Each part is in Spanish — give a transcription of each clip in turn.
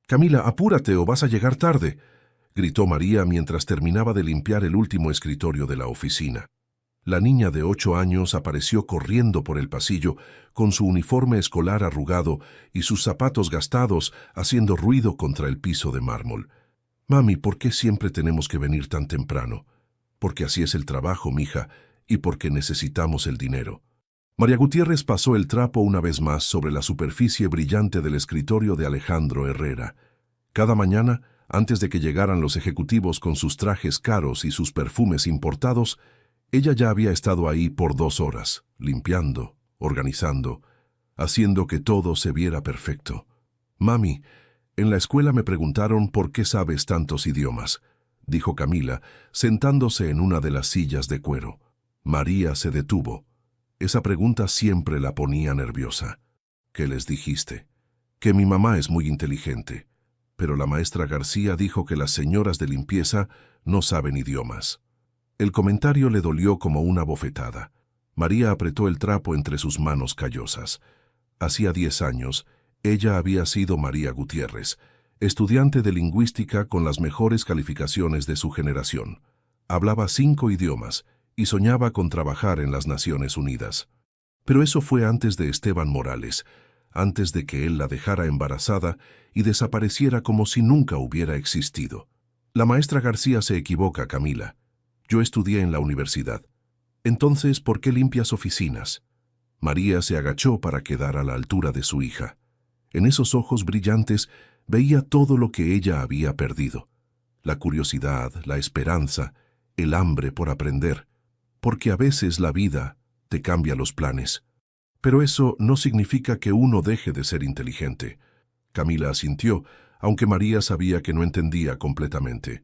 Camila, apúrate o vas a llegar tarde, gritó María mientras terminaba de limpiar el último escritorio de la oficina. La niña de 8 años apareció corriendo por el pasillo con su uniforme escolar arrugado y sus zapatos gastados haciendo ruido contra el piso de mármol. Mami, ¿por qué siempre tenemos que venir tan temprano? Porque así es el trabajo, mija, y porque necesitamos el dinero. María Gutiérrez pasó el trapo una vez más sobre la superficie brillante del escritorio de Alejandro Herrera. Cada mañana, antes de que llegaran los ejecutivos con sus trajes caros y sus perfumes importados, ella ya había estado ahí por 2 horas, limpiando, organizando, haciendo que todo se viera perfecto. Mami, en la escuela me preguntaron por qué sabes tantos idiomas, dijo Camila, sentándose en una de las sillas de cuero. María se detuvo. Esa pregunta siempre la ponía nerviosa. ¿Qué les dijiste? Que mi mamá es muy inteligente, pero la maestra García dijo que las señoras de limpieza no saben idiomas. El comentario le dolió como una bofetada. María apretó el trapo entre sus manos callosas. Hacía 10 años, ella había sido María Gutiérrez, estudiante de lingüística con las mejores calificaciones de su generación. Hablaba 5 idiomas y soñaba con trabajar en las Naciones Unidas. Pero eso fue antes de Esteban Morales, antes de que él la dejara embarazada y desapareciera como si nunca hubiera existido. La maestra García se equivoca, Camila. Yo estudié en la universidad. Entonces, ¿por qué limpias oficinas? María se agachó para quedar a la altura de su hija. En esos ojos brillantes veía todo lo que ella había perdido. La curiosidad, la esperanza, el hambre por aprender. Porque a veces la vida te cambia los planes. Pero eso no significa que uno deje de ser inteligente. Camila asintió, aunque María sabía que no entendía completamente.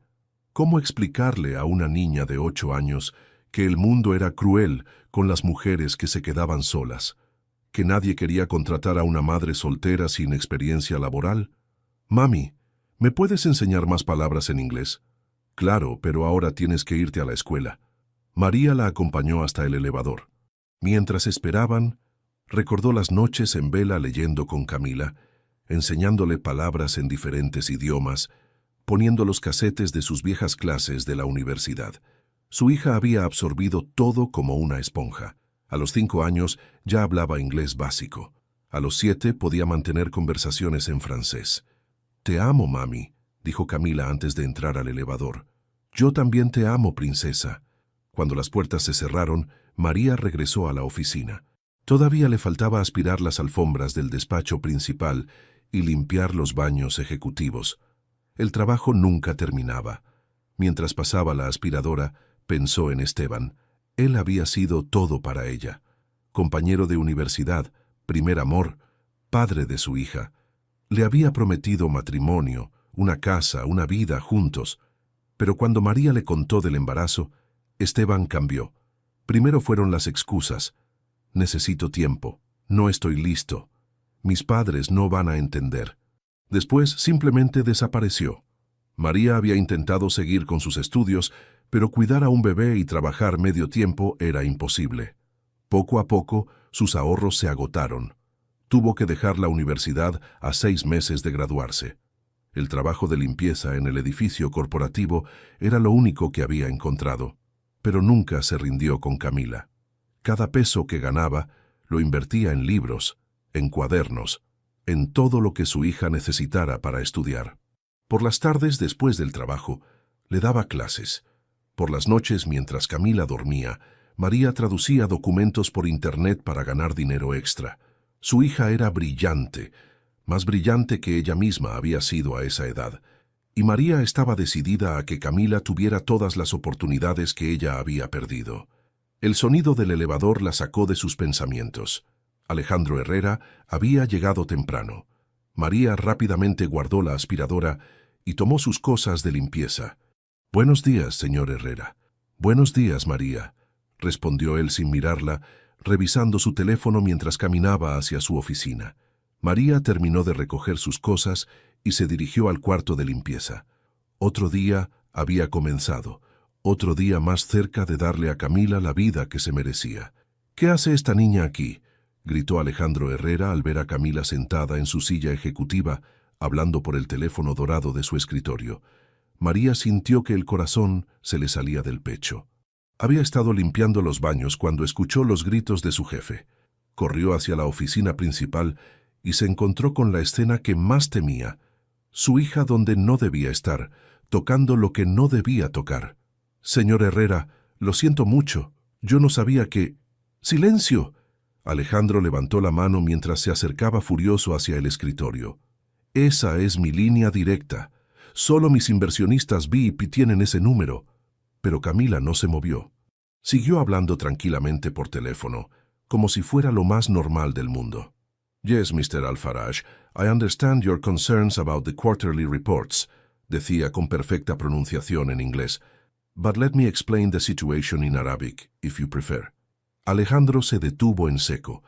¿Cómo explicarle a una niña de 8 años que el mundo era cruel con las mujeres que se quedaban solas? ¿Que nadie quería contratar a una madre soltera sin experiencia laboral? Mami, ¿me puedes enseñar más palabras en inglés? Claro, pero ahora tienes que irte a la escuela. María la acompañó hasta el elevador. Mientras esperaban, recordó las noches en vela leyendo con Camila, enseñándole palabras en diferentes idiomas, poniendo los casetes de sus viejas clases de la universidad. Su hija había absorbido todo como una esponja. A los 5 años ya hablaba inglés básico. A los 7 podía mantener conversaciones en francés. «Te amo, mami», dijo Camila antes de entrar al elevador. «Yo también te amo, princesa». Cuando las puertas se cerraron, María regresó a la oficina. Todavía le faltaba aspirar las alfombras del despacho principal y limpiar los baños ejecutivos. El trabajo nunca terminaba. Mientras pasaba la aspiradora, pensó en Esteban. Él había sido todo para ella. Compañero de universidad, primer amor, padre de su hija. Le había prometido matrimonio, una casa, una vida juntos. Pero cuando María le contó del embarazo, Esteban cambió. Primero fueron las excusas. Necesito tiempo. No estoy listo. Mis padres no van a entender. Después simplemente desapareció. María había intentado seguir con sus estudios, pero cuidar a un bebé y trabajar medio tiempo era imposible. Poco a poco, sus ahorros se agotaron. Tuvo que dejar la universidad a 6 meses de graduarse. El trabajo de limpieza en el edificio corporativo era lo único que había encontrado, pero nunca se rindió con Camila. Cada peso que ganaba lo invertía en libros, en cuadernos, en todo lo que su hija necesitara para estudiar. Por las tardes, después del trabajo, le daba clases. Por las noches, mientras Camila dormía, María traducía documentos por internet para ganar dinero extra. Su hija era brillante, más brillante que ella misma había sido a esa edad, y María estaba decidida a que Camila tuviera todas las oportunidades que ella había perdido. El sonido del elevador la sacó de sus pensamientos. Alejandro Herrera había llegado temprano. María rápidamente guardó la aspiradora y tomó sus cosas de limpieza. «Buenos días, señor Herrera». «Buenos días, María», respondió él sin mirarla, revisando su teléfono mientras caminaba hacia su oficina. María terminó de recoger sus cosas y se dirigió al cuarto de limpieza. Otro día había comenzado, otro día más cerca de darle a Camila la vida que se merecía. «¿Qué hace esta niña aquí?», gritó Alejandro Herrera al ver a Camila sentada en su silla ejecutiva, hablando por el teléfono dorado de su escritorio. María sintió que el corazón se le salía del pecho. Había estado limpiando los baños cuando escuchó los gritos de su jefe. Corrió hacia la oficina principal y se encontró con la escena que más temía. Su hija donde no debía estar, tocando lo que no debía tocar. «Señor Herrera, lo siento mucho. Yo no sabía que...» «¡Silencio!». Alejandro levantó la mano mientras se acercaba furioso hacia el escritorio. «Esa es mi línea directa. Solo mis inversionistas VIP tienen ese número». Pero Camila no se movió. Siguió hablando tranquilamente por teléfono, como si fuera lo más normal del mundo. «Yes, Mr. Al-Faraj, I understand your concerns about the quarterly reports», decía con perfecta pronunciación en inglés. «But let me explain the situation in Arabic, if you prefer». Alejandro se detuvo en seco.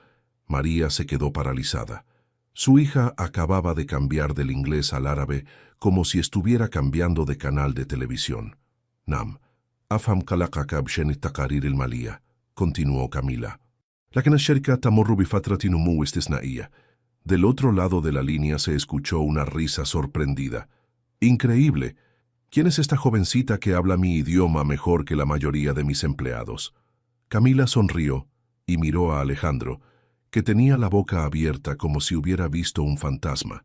María se quedó paralizada. Su hija acababa de cambiar del inglés al árabe como si estuviera cambiando de canal de televisión. «Nam, afham kalaqaka bshen taqarir el-malía», continuó Camila. «Lakin ash-sharika tamurru bifatratin umu istisna'iyya». Del otro lado de la línea se escuchó una risa sorprendida. «Increíble. ¿Quién es esta jovencita que habla mi idioma mejor que la mayoría de mis empleados?». Camila sonrió y miró a Alejandro, que tenía la boca abierta como si hubiera visto un fantasma.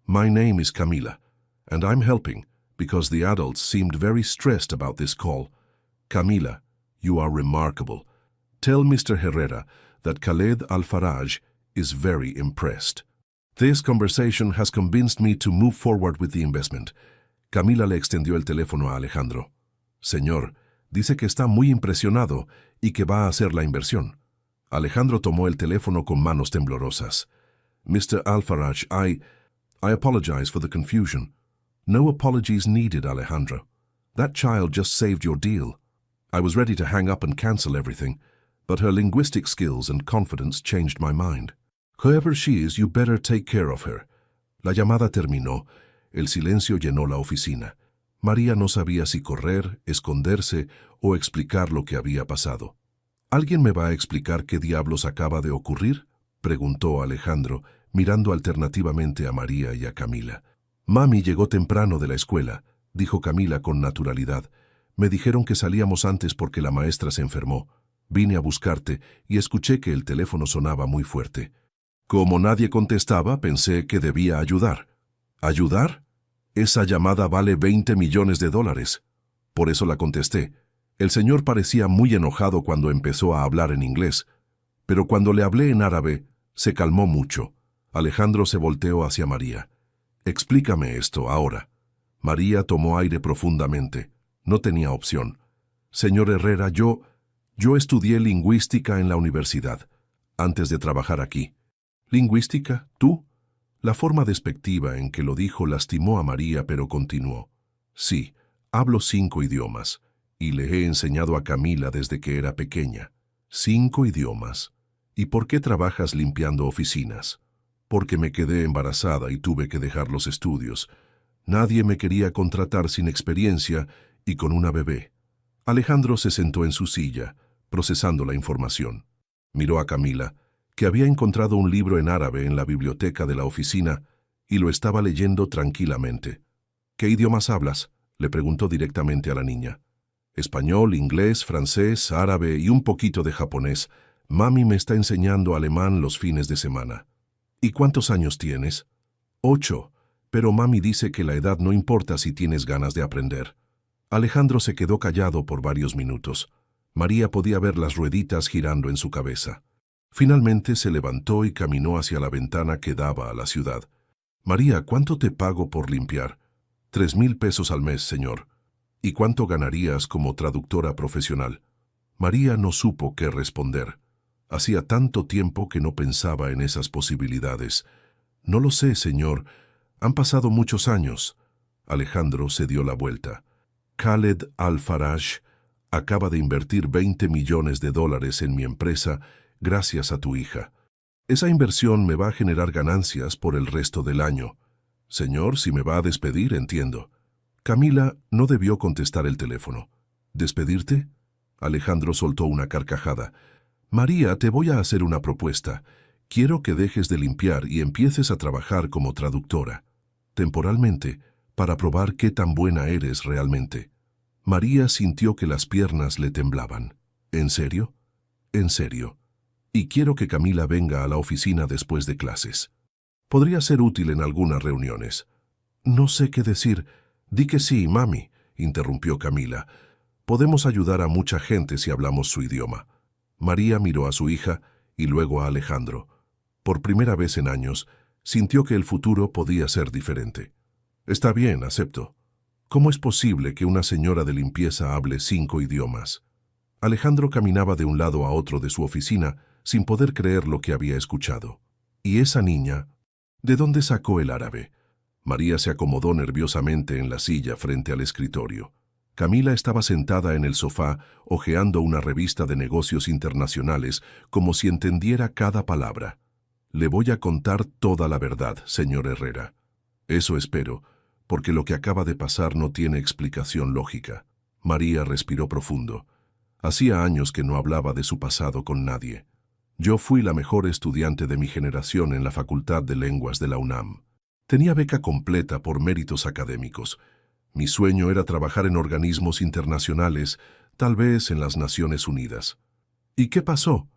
«My name is Camila, and I'm helping, because the adults seemed very stressed about this call. Camila, you are remarkable. Tell Mr. Herrera that Khaled Al-Faraj is very impressed. This conversation has convinced me to move forward with the investment». Camila le extendió el teléfono a Alejandro. «Señor, dice que está muy impresionado y que va a hacer la inversión». Alejandro tomó el teléfono con manos temblorosas. «Mr. Al-Faraj, I apologize for the confusion». «No apologies needed, Alejandro. That child just saved your deal. I was ready to hang up and cancel everything, but her linguistic skills and confidence changed my mind. Whoever she is, you better take care of her». La llamada terminó. El silencio llenó la oficina. María no sabía si correr, esconderse o explicar lo que había pasado. «¿Alguien me va a explicar qué diablos acaba de ocurrir?», preguntó Alejandro, mirando alternativamente a María y a Camila. «Mami llegó temprano de la escuela», dijo Camila con naturalidad. «Me dijeron que salíamos antes porque la maestra se enfermó. Vine a buscarte y escuché que el teléfono sonaba muy fuerte. Como nadie contestaba, pensé que debía ayudar». «¿Ayudar? Esa llamada vale $20 millones. Por eso la contesté». El señor parecía muy enojado cuando empezó a hablar en inglés, pero cuando le hablé en árabe, se calmó mucho. Alejandro se volteó hacia María. «Explícame esto ahora». María tomó aire profundamente. No tenía opción. «Señor Herrera, yo estudié lingüística en la universidad, antes de trabajar aquí». «¿Lingüística? ¿Tú?». La forma despectiva en que lo dijo lastimó a María, pero continuó. «Sí, hablo 5 idiomas, y le he enseñado a Camila desde que era pequeña». «5 idiomas. ¿Y por qué trabajas limpiando oficinas?». «Porque me quedé embarazada y tuve que dejar los estudios. Nadie me quería contratar sin experiencia y con una bebé». Alejandro se sentó en su silla, procesando la información. Miró a Camila, que había encontrado un libro en árabe en la biblioteca de la oficina y lo estaba leyendo tranquilamente. «¿Qué idiomas hablas?», le preguntó directamente a la niña. «Español, inglés, francés, árabe y un poquito de japonés. Mami me está enseñando alemán los fines de semana». «¿Y cuántos años tienes?». «8, pero mami dice que la edad no importa si tienes ganas de aprender». Alejandro se quedó callado por varios minutos. María podía ver las rueditas girando en su cabeza. Finalmente se levantó y caminó hacia la ventana que daba a la ciudad. «María, ¿cuánto te pago por limpiar?». $3,000 pesos al mes, señor». «¿Y cuánto ganarías como traductora profesional?». María no supo qué responder. Hacía tanto tiempo que no pensaba en esas posibilidades. «No lo sé, señor. Han pasado muchos años». Alejandro se dio la vuelta. «Khaled Al-Faraj acaba de invertir $20 millones en mi empresa gracias a tu hija. Esa inversión me va a generar ganancias por el resto del año. Señor, si me va a despedir, entiendo». Camila no debió contestar el teléfono. «¿Despedirte?». Alejandro soltó una carcajada. «María, te voy a hacer una propuesta. Quiero que dejes de limpiar y empieces a trabajar como traductora». temporalmente, para probar qué tan buena eres realmente. María sintió que las piernas le temblaban. ¿En serio? En serio. Y quiero que Camila venga a la oficina después de clases. Podría ser útil en algunas reuniones. No sé qué decir. Di que sí, mami, interrumpió Camila. Podemos ayudar a mucha gente si hablamos su idioma. María miró a su hija y luego a Alejandro. Por primera vez en años, sintió que el futuro podía ser diferente. Está bien, acepto. ¿Cómo es posible que una señora de limpieza hable 5 idiomas? Alejandro caminaba de un lado a otro de su oficina sin poder creer lo que había escuchado. ¿Y esa niña? ¿De dónde sacó el árabe? María se acomodó nerviosamente en la silla frente al escritorio. Camila estaba sentada en el sofá, hojeando una revista de negocios internacionales, como si entendiera cada palabra. Le voy a contar toda la verdad, señor Herrera. Eso espero, porque lo que acaba de pasar no tiene explicación lógica. María respiró profundo. Hacía años que no hablaba de su pasado con nadie. Yo fui la mejor estudiante de mi generación en la Facultad de Lenguas de la UNAM. Tenía beca completa por méritos académicos. Mi sueño era trabajar en organismos internacionales, tal vez en las Naciones Unidas. ¿Y qué pasó?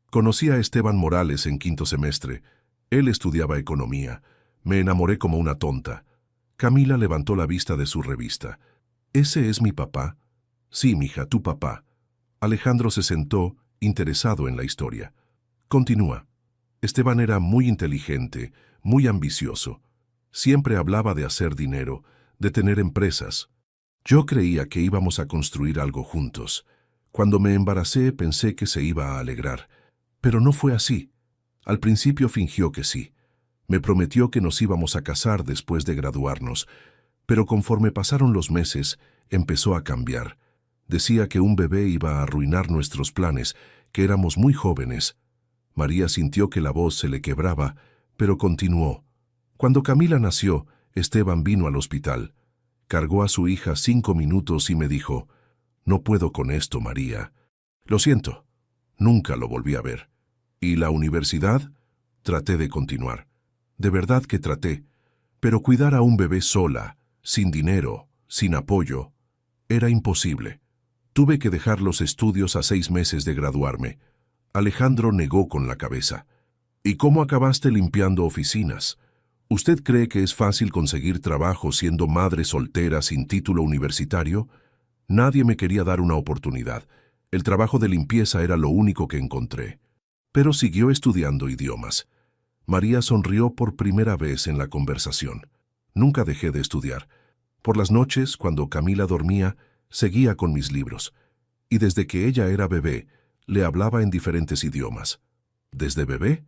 Conocí a Esteban Morales en 5º semestre. Él estudiaba economía. Me enamoré como una tonta. Camila levantó la vista de su revista. ¿Ese es mi papá? Sí, mija, tu papá. Alejandro se sentó, interesado en la historia. Continúa. Esteban era muy inteligente, muy ambicioso. Siempre hablaba de hacer dinero, de tener empresas. Yo creía que íbamos a construir algo juntos. Cuando me embaracé pensé que se iba a alegrar. Pero no fue así. Al principio fingió que sí. Me prometió que nos íbamos a casar después de graduarnos. Pero conforme pasaron los meses, empezó a cambiar. Decía que un bebé iba a arruinar nuestros planes, que éramos muy jóvenes. María sintió que la voz se le quebraba, pero continuó. Cuando Camila nació, Esteban vino al hospital. Cargó a su hija 5 minutos y me dijo, «No puedo con esto, María». Lo siento. Nunca lo volví a ver. ¿Y la universidad? Traté de continuar. De verdad que traté. Pero cuidar a un bebé sola, sin dinero, sin apoyo, era imposible. Tuve que dejar los estudios a 6 meses de graduarme. Alejandro negó con la cabeza. ¿Y cómo acabaste limpiando oficinas? ¿Usted cree que es fácil conseguir trabajo siendo madre soltera sin título universitario? Nadie me quería dar una oportunidad. El trabajo de limpieza era lo único que encontré. Pero siguió estudiando idiomas. María sonrió por primera vez en la conversación. Nunca dejé de estudiar. Por las noches, cuando Camila dormía, seguía con mis libros. Y desde que ella era bebé, le hablaba en diferentes idiomas. ¿Desde bebé?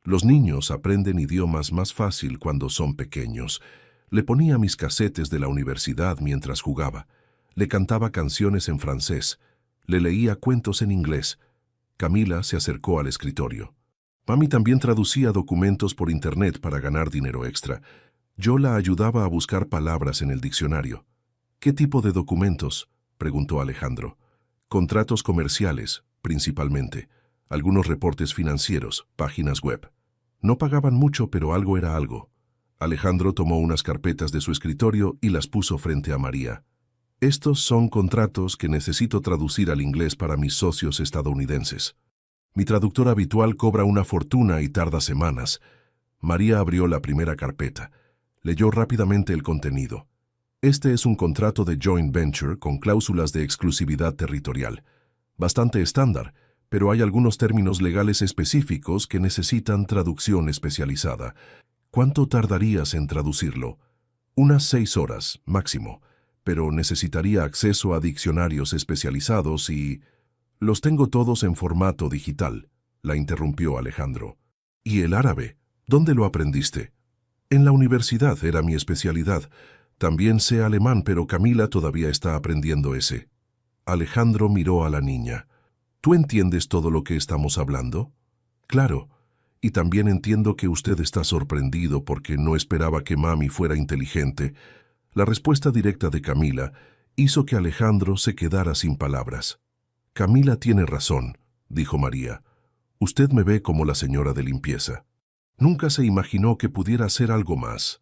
Los niños aprenden idiomas más fácil cuando son pequeños. Le ponía mis casetes de la universidad mientras jugaba. Le cantaba canciones en francés. Le leía cuentos en inglés. Camila se acercó al escritorio. Mami también traducía documentos por internet para ganar dinero extra. Yo la ayudaba a buscar palabras en el diccionario. ¿Qué tipo de documentos?, preguntó Alejandro. Contratos comerciales, principalmente. Algunos reportes financieros, páginas web. No pagaban mucho, pero algo era algo. Alejandro tomó unas carpetas de su escritorio y las puso frente a María. Estos son contratos que necesito traducir al inglés para mis socios estadounidenses. Mi traductor habitual cobra una fortuna y tarda semanas. María abrió la primera carpeta. Leyó rápidamente el contenido. Este es un contrato de joint venture con cláusulas de exclusividad territorial. Bastante estándar, pero hay algunos términos legales específicos que necesitan traducción especializada. ¿Cuánto tardarías en traducirlo? Unas 6 horas, máximo, pero necesitaría acceso a diccionarios especializados y... Los tengo todos en formato digital, la interrumpió Alejandro. ¿Y el árabe? ¿Dónde lo aprendiste? En la universidad era mi especialidad. También sé alemán, pero Camila todavía está aprendiendo ese. Alejandro miró a la niña. ¿Tú entiendes todo lo que estamos hablando? Claro, y también entiendo que usted está sorprendido porque no esperaba que mami fuera inteligente. La respuesta directa de Camila hizo que Alejandro se quedara sin palabras. Camila tiene razón, dijo María. Usted me ve como la señora de limpieza. Nunca se imaginó que pudiera hacer algo más.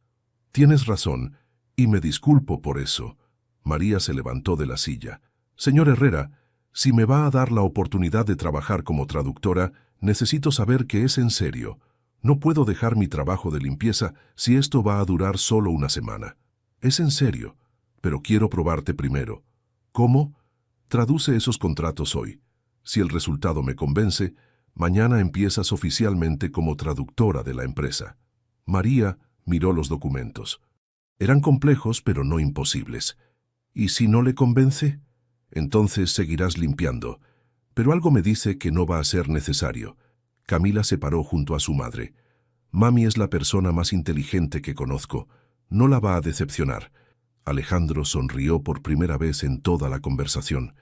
Tienes razón, y me disculpo por eso. María se levantó de la silla. Señor Herrera, si me va a dar la oportunidad de trabajar como traductora, necesito saber que es en serio. No puedo dejar mi trabajo de limpieza si esto va a durar solo una semana. Es en serio, pero quiero probarte primero. ¿Cómo? Traduce esos contratos hoy. Si el resultado me convence, mañana empiezas oficialmente como traductora de la empresa. María miró los documentos. Eran complejos, pero no imposibles. ¿Y si no le convence? Entonces seguirás limpiando. Pero algo me dice que no va a ser necesario. Camila se paró junto a su madre. Mami es la persona más inteligente que conozco. No la va a decepcionar. Alejandro sonrió por primera vez en toda la conversación.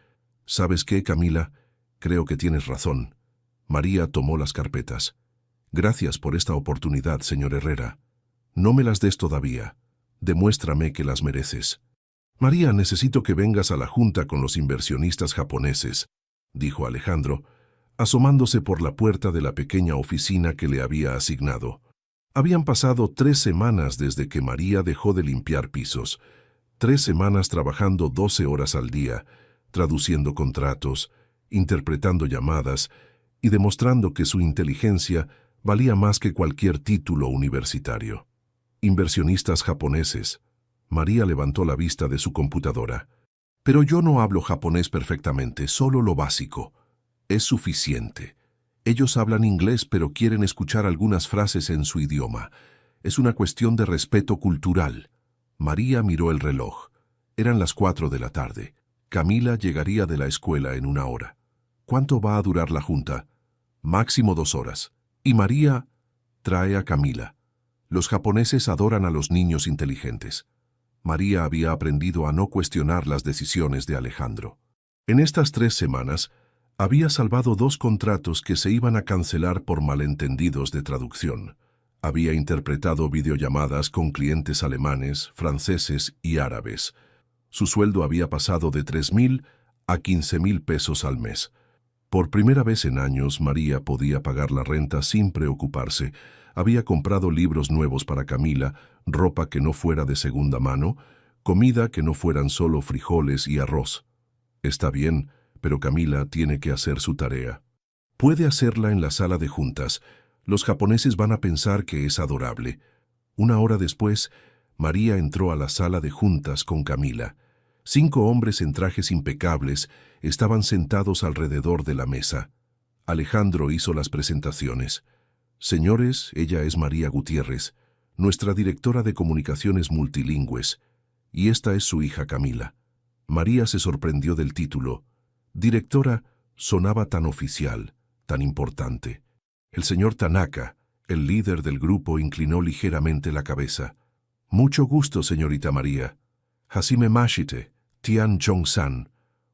¿Sabes qué, Camila? Creo que tienes razón. María tomó las carpetas. Gracias por esta oportunidad, señor Herrera. No me las des todavía. Demuéstrame que las mereces. María, necesito que vengas a la junta con los inversionistas japoneses, dijo Alejandro, asomándose por la puerta de la pequeña oficina que le había asignado. Habían pasado 3 semanas desde que María dejó de limpiar pisos. 3 semanas trabajando 12 horas al día, traduciendo contratos, interpretando llamadas y demostrando que su inteligencia valía más que cualquier título universitario. Inversionistas japoneses. María levantó la vista de su computadora. Pero yo no hablo japonés perfectamente, solo lo básico. Es suficiente. Ellos hablan inglés, pero quieren escuchar algunas frases en su idioma. Es una cuestión de respeto cultural. María miró el reloj. Eran las 4 de la tarde. Camila llegaría de la escuela en 1 hora. ¿Cuánto va a durar la junta? Máximo 2 horas. Y María trae a Camila. Los japoneses adoran a los niños inteligentes. María había aprendido a no cuestionar las decisiones de Alejandro. En estas 3 semanas, había salvado 2 contratos que se iban a cancelar por malentendidos de traducción. Había interpretado videollamadas con clientes alemanes, franceses y árabes. Su sueldo había pasado de 3,000 a 15,000 pesos al mes. Por primera vez en años, María podía pagar la renta sin preocuparse. Había comprado libros nuevos para Camila, ropa que no fuera de segunda mano, comida que no fueran solo frijoles y arroz. Está bien, pero Camila tiene que hacer su tarea. Puede hacerla en la sala de juntas. Los japoneses van a pensar que es adorable. 1 hora después, María entró a la sala de juntas con Camila. 5 hombres en trajes impecables estaban sentados alrededor de la mesa. Alejandro hizo las presentaciones. Señores, ella es María Gutiérrez, nuestra directora de comunicaciones multilingües, y esta es su hija Camila. María se sorprendió del título. Directora sonaba tan oficial, tan importante. El señor Tanaka, el líder del grupo, inclinó ligeramente la cabeza. Mucho gusto, señorita María. Hajime Mashite, Tian Chong-san,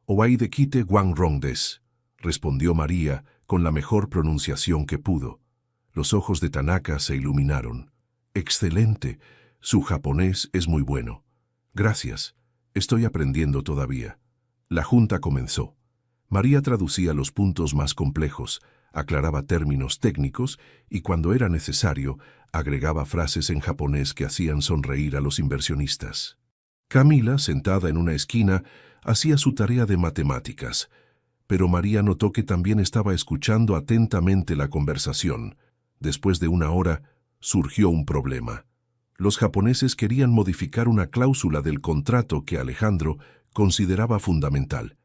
Owaide Kite Wangrong des, respondió María con la mejor pronunciación que pudo. Los ojos de Tanaka se iluminaron. Excelente. Su japonés es muy bueno. Gracias. Estoy aprendiendo todavía. La junta comenzó. María traducía los puntos más complejos, aclaraba términos técnicos y, cuando era necesario, agregaba frases en japonés que hacían sonreír a los inversionistas. Camila, sentada en una esquina, hacía su tarea de matemáticas, pero María notó que también estaba escuchando atentamente la conversación. Después de 1 hora, surgió un problema. Los japoneses querían modificar una cláusula del contrato que Alejandro consideraba fundamental.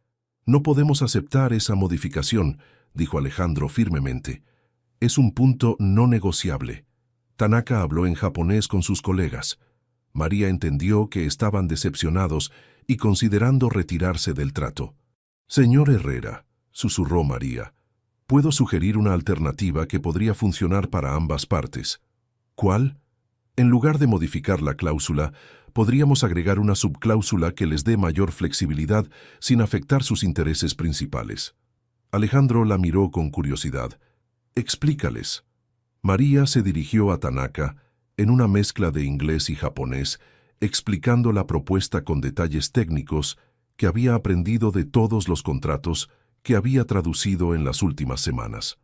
No podemos aceptar esa modificación, dijo Alejandro firmemente. Es un punto no negociable. Tanaka habló en japonés con sus colegas. María entendió que estaban decepcionados y considerando retirarse del trato. Señor Herrera, susurró María, puedo sugerir una alternativa que podría funcionar para ambas partes. ¿Cuál? En lugar de modificar la cláusula, podríamos agregar una subcláusula que les dé mayor flexibilidad sin afectar sus intereses principales. Alejandro la miró con curiosidad. Explícales. María se dirigió a Tanaka en una mezcla de inglés y japonés, explicando la propuesta con detalles técnicos que había aprendido de todos los contratos que había traducido en las últimas semanas.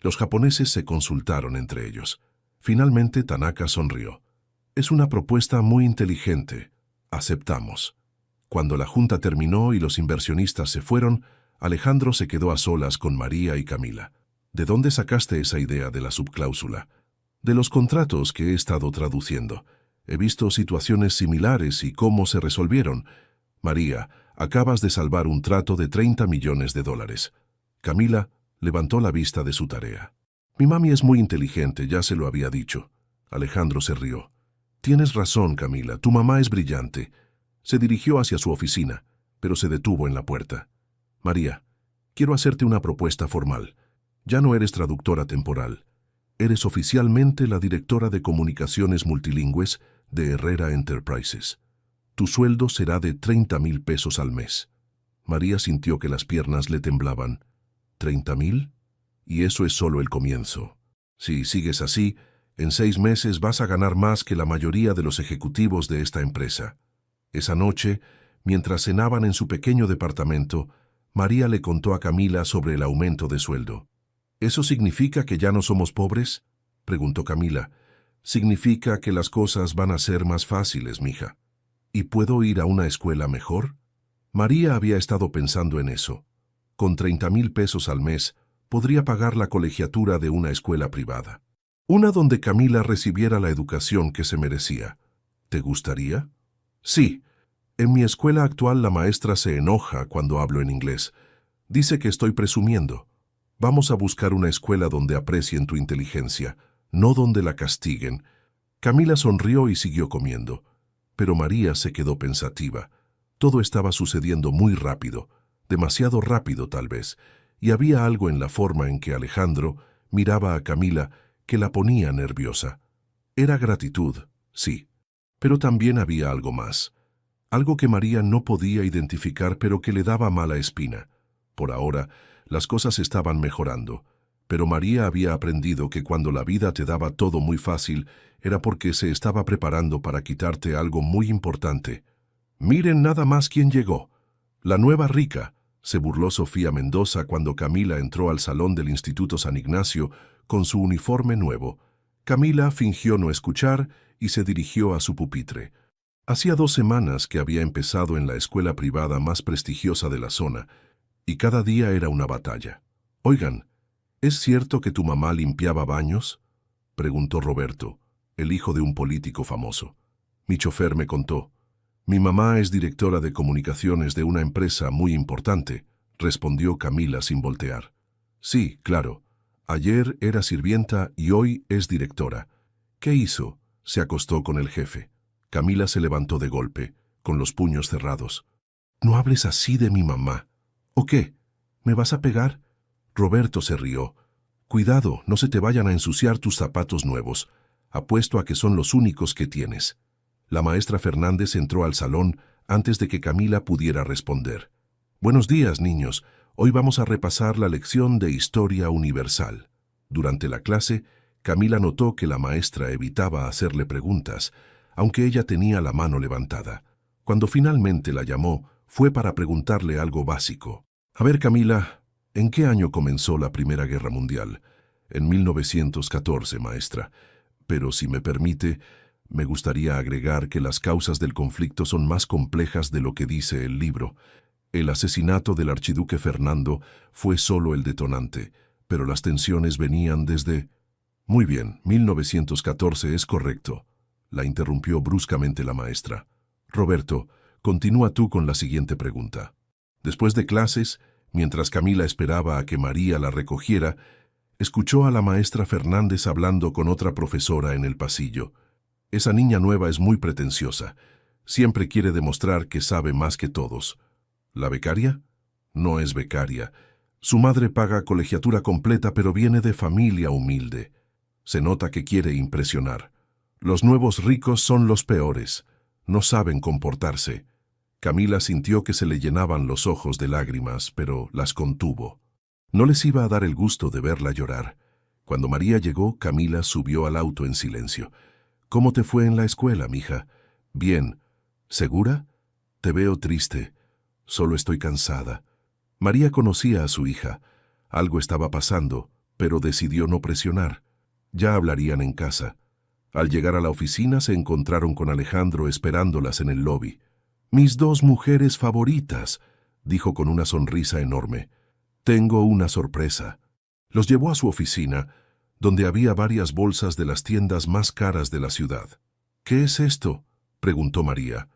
Los japoneses se consultaron entre ellos. Finalmente Tanaka sonrió. Es una propuesta muy inteligente. Aceptamos. Cuando la junta terminó y los inversionistas se fueron, Alejandro se quedó a solas con María y Camila. ¿De dónde sacaste esa idea de la subcláusula? De los contratos que he estado traduciendo. He visto situaciones similares y cómo se resolvieron. María, acabas de salvar un trato de $30 millones. Camila levantó la vista de su tarea. Mi mami es muy inteligente, ya se lo había dicho. Alejandro se rió. Tienes razón, Camila, tu mamá es brillante. Se dirigió hacia su oficina, pero se detuvo en la puerta. María, quiero hacerte una propuesta formal. Ya no eres traductora temporal. Eres oficialmente la directora de comunicaciones multilingües de Herrera Enterprises. Tu sueldo será de $30,000 al mes. María sintió que las piernas le temblaban. ¿30,000? Y eso es solo el comienzo. Si sigues así, en 6 meses vas a ganar más que la mayoría de los ejecutivos de esta empresa. Esa noche, mientras cenaban en su pequeño departamento, María le contó a Camila sobre el aumento de sueldo. ¿Eso significa que ya no somos pobres?, preguntó Camila. Significa que las cosas van a ser más fáciles, mija. ¿Y puedo ir a una escuela mejor? María había estado pensando en eso. Con $30,000 al mes, podría pagar la colegiatura de una escuela privada. Una donde Camila recibiera la educación que se merecía. ¿Te gustaría? Sí. En mi escuela actual la maestra se enoja cuando hablo en inglés. Dice que estoy presumiendo. Vamos a buscar una escuela donde aprecien tu inteligencia, no donde la castiguen. Camila sonrió y siguió comiendo. Pero María se quedó pensativa. Todo estaba sucediendo muy rápido, demasiado rápido tal vez, y había algo en la forma en que Alejandro miraba a Camila que la ponía nerviosa. Era gratitud, sí, pero también había algo más. Algo que María no podía identificar pero que le daba mala espina. Por ahora, las cosas estaban mejorando, pero María había aprendido que cuando la vida te daba todo muy fácil, era porque se estaba preparando para quitarte algo muy importante. Miren nada más quién llegó. La nueva rica, se burló Sofía Mendoza cuando Camila entró al salón del Instituto San Ignacio con su uniforme nuevo. Camila fingió no escuchar y se dirigió a su pupitre. Hacía 2 semanas que había empezado en la escuela privada más prestigiosa de la zona, y cada día era una batalla. Oigan, ¿es cierto que tu mamá limpiaba baños?, preguntó Roberto, el hijo de un político famoso. Mi chofer me contó. Mi mamá es directora de comunicaciones de una empresa muy importante, respondió Camila sin voltear. Sí, claro. Ayer era sirvienta y hoy es directora. ¿Qué hizo? Se acostó con el jefe. Camila se levantó de golpe, con los puños cerrados. No hables así de mi mamá. ¿O qué? ¿Me vas a pegar? Roberto se rió. Cuidado, no se te vayan a ensuciar tus zapatos nuevos. Apuesto a que son los únicos que tienes. La maestra Fernández entró al salón antes de que Camila pudiera responder. Buenos días, niños. Hoy vamos a repasar la lección de Historia Universal. Durante la clase, Camila notó que la maestra evitaba hacerle preguntas, aunque ella tenía la mano levantada. Cuando finalmente la llamó, fue para preguntarle algo básico. A ver, Camila, ¿en qué año comenzó la Primera Guerra Mundial? En 1914, maestra. Pero si me permite, me gustaría agregar que las causas del conflicto son más complejas de lo que dice el libro. El asesinato del archiduque Fernando fue solo el detonante, pero las tensiones venían desde... Muy bien, 1914 es correcto, la interrumpió bruscamente la maestra. Roberto, continúa tú con la siguiente pregunta. Después de clases, mientras Camila esperaba a que María la recogiera, escuchó a la maestra Fernández hablando con otra profesora en el pasillo. Esa niña nueva es muy pretenciosa. Siempre quiere demostrar que sabe más que todos. ¿La becaria? No es becaria. Su madre paga colegiatura completa, pero viene de familia humilde. Se nota que quiere impresionar. Los nuevos ricos son los peores. No saben comportarse. Camila sintió que se le llenaban los ojos de lágrimas, pero las contuvo. No les iba a dar el gusto de verla llorar. Cuando María llegó, Camila subió al auto en silencio. ¿Cómo te fue en la escuela, mija? Bien. ¿Segura? Te veo triste. Solo estoy cansada. María conocía a su hija. Algo estaba pasando, pero decidió no presionar. Ya hablarían en casa. Al llegar a la oficina se encontraron con Alejandro esperándolas en el lobby. «Mis dos mujeres favoritas», dijo con una sonrisa enorme. «Tengo una sorpresa». Los llevó a su oficina, donde había varias bolsas de las tiendas más caras de la ciudad. «¿Qué es esto?», preguntó María.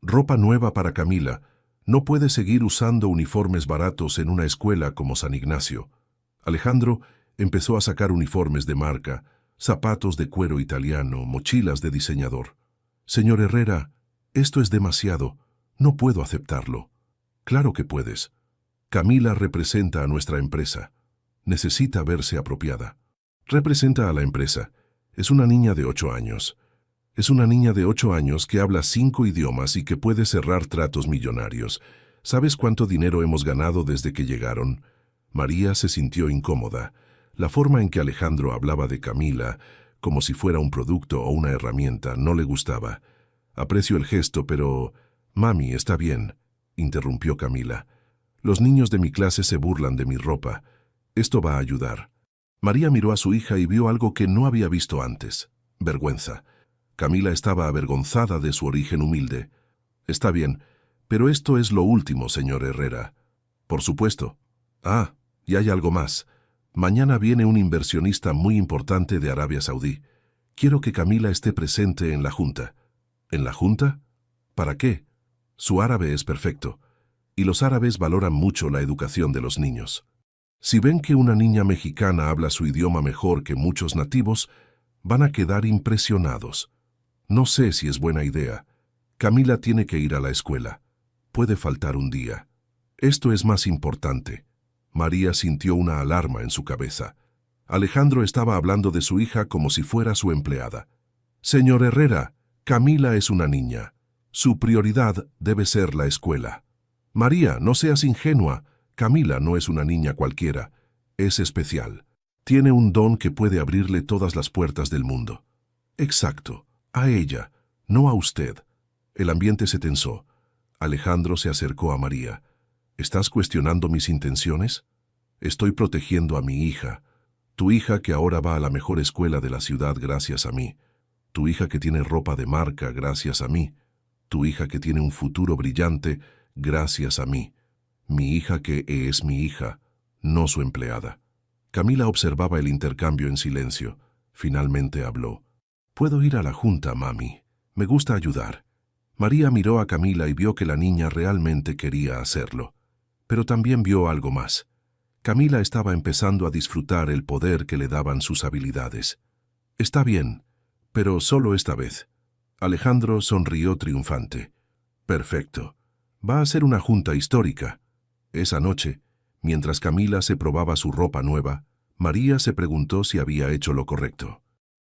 «Ropa nueva para Camila. No puede seguir usando uniformes baratos en una escuela como San Ignacio». Alejandro empezó a sacar uniformes de marca, zapatos de cuero italiano, mochilas de diseñador. «Señor Herrera, esto es demasiado. No puedo aceptarlo». «Claro que puedes. Camila representa a nuestra empresa. Necesita verse apropiada». «Representa a la empresa. Es una niña de 8 años. Es una niña de 8 años que habla 5 idiomas y que puede cerrar tratos millonarios. ¿Sabes cuánto dinero hemos ganado desde que llegaron?» María se sintió incómoda. La forma en que Alejandro hablaba de Camila, como si fuera un producto o una herramienta, no le gustaba. «Aprecio el gesto, pero... Mami, está bien», interrumpió Camila. «Los niños de mi clase se burlan de mi ropa. Esto va a ayudar». María miró a su hija y vio algo que no había visto antes: vergüenza. Camila estaba avergonzada de su origen humilde. «Está bien, pero esto es lo último, señor Herrera». «Por supuesto». «Ah, y hay algo más. Mañana viene un inversionista muy importante de Arabia Saudí. Quiero que Camila esté presente en la junta». «¿En la junta? ¿Para qué?» «Su árabe es perfecto, y los árabes valoran mucho la educación de los niños. Si ven que una niña mexicana habla su idioma mejor que muchos nativos, van a quedar impresionados. No sé si es buena idea. Camila tiene que ir a la escuela. Puede faltar un día. Esto es más importante». María sintió una alarma en su cabeza. Alejandro estaba hablando de su hija como si fuera su empleada. «Señor Herrera, Camila es una niña. Su prioridad debe ser la escuela». «María, no seas ingenua. Camila no es una niña cualquiera. Es especial. Tiene un don que puede abrirle todas las puertas del mundo». «Exacto. A ella, no a usted». El ambiente se tensó. Alejandro se acercó a María. «¿Estás cuestionando mis intenciones?» «Estoy protegiendo a mi hija. Tu hija que ahora va a la mejor escuela de la ciudad gracias a mí. Tu hija que tiene ropa de marca gracias a mí. Tu hija que tiene un futuro brillante gracias a mí. Mi hija que es mi hija, no su empleada». Camila observaba el intercambio en silencio. Finalmente habló. «Puedo ir a la junta, mami. Me gusta ayudar». María miró a Camila y vio que la niña realmente quería hacerlo. Pero también vio algo más. Camila estaba empezando a disfrutar el poder que le daban sus habilidades. «Está bien, pero solo esta vez». Alejandro sonrió triunfante. «Perfecto. Va a ser una junta histórica». Esa noche, mientras Camila se probaba su ropa nueva, María se preguntó si había hecho lo correcto.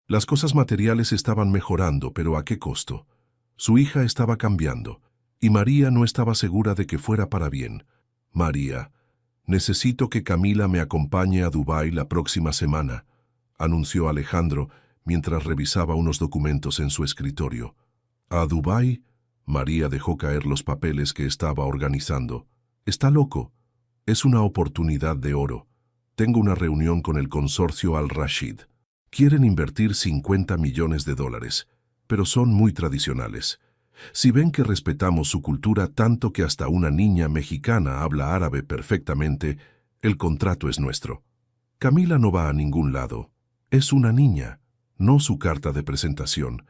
Las cosas materiales estaban mejorando, pero ¿a qué costo? Su hija estaba cambiando, y María no estaba segura de que fuera para bien. «María, necesito que Camila me acompañe a Dubái la próxima semana», anunció Alejandro mientras revisaba unos documentos en su escritorio. «¿A Dubái?». María dejó caer los papeles que estaba organizando. «Está loco. Es una oportunidad de oro. Tengo una reunión con el consorcio Al Rashid. Quieren invertir 50 millones de dólares, pero son muy tradicionales. Si ven que respetamos su cultura tanto que hasta una niña mexicana habla árabe perfectamente, el contrato es nuestro. Camila no va a ningún lado. Es una niña, no su carta de presentación».